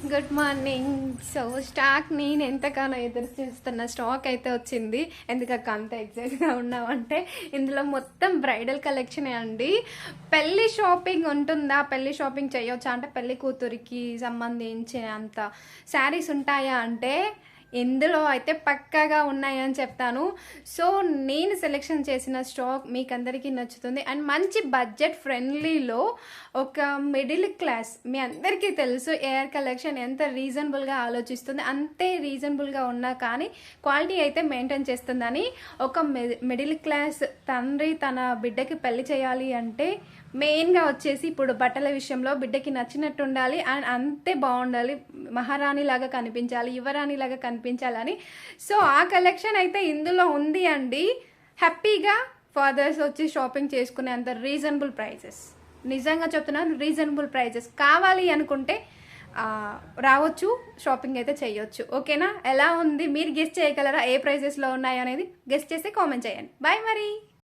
Good morning. So stock నేను ఎంతగానో ఎదురు చూస్తున్న స్టాక్ అయితే వచ్చింది. ఎందుకక్క అంత ఎగ్జైట్గా ఉన్నామంటే ఇందులో మొత్తం బ్రైడల్ కలెక్షనే అండి. పెళ్లి షాపింగ్ ఉంటుందా, పెళ్లి షాపింగ్ చేయొచ్చా అంటే పెళ్లి కూతురికి సంబంధించినంత శారీస్ ఉంటాయా అంటే ఇందులో అయితే పక్కాగా ఉన్నాయని చెప్తాను. సో నేను సెలెక్షన్ చేసిన స్టాక్ మీకు అందరికీ నచ్చుతుంది అండ్ మంచి బడ్జెట్ ఫ్రెండ్లీలో ఒక మిడిల్ క్లాస్, మీ అందరికీ తెలుసు ఎయిర్ కలెక్షన్ ఎంత రీజనబుల్గా ఆలోచిస్తుంది, అంతే రీజనబుల్గా ఉన్నా కానీ క్వాలిటీ అయితే మెయింటైన్ చేస్తుందని. ఒక మిడిల్ క్లాస్ తండ్రి తన బిడ్డకి పెళ్లి చేయాలి అంటే మెయిన్గా వచ్చేసి ఇప్పుడు బట్టల విషయంలో బిడ్డకి నచ్చినట్టు ఉండాలి అండ్ అంతే బాగుండాలి, మహారాణి లాగా కనిపించాలి, యువరాణి లాగా కనిపించాలని. సో ఆ కలెక్షన్ అయితే ఇందులో ఉంది అండి. హ్యాపీగా ఫాదర్స్ వచ్చి షాపింగ్ చేసుకునే అంత రీజనబుల్ ప్రైజెస్, నిజంగా చెప్తున్నాను రీజనబుల్ ప్రైజెస్. కావాలి అనుకుంటే రావచ్చు, షాపింగ్ అయితే చేయొచ్చు. ఓకేనా? ఎలా ఉంది మీరు గెస్ట్ చేయగలరా? ఏ ప్రైజెస్లో ఉన్నాయి అనేది గెస్ట్ చేసి కామెంట్ చేయండి. బాయ్ మరి.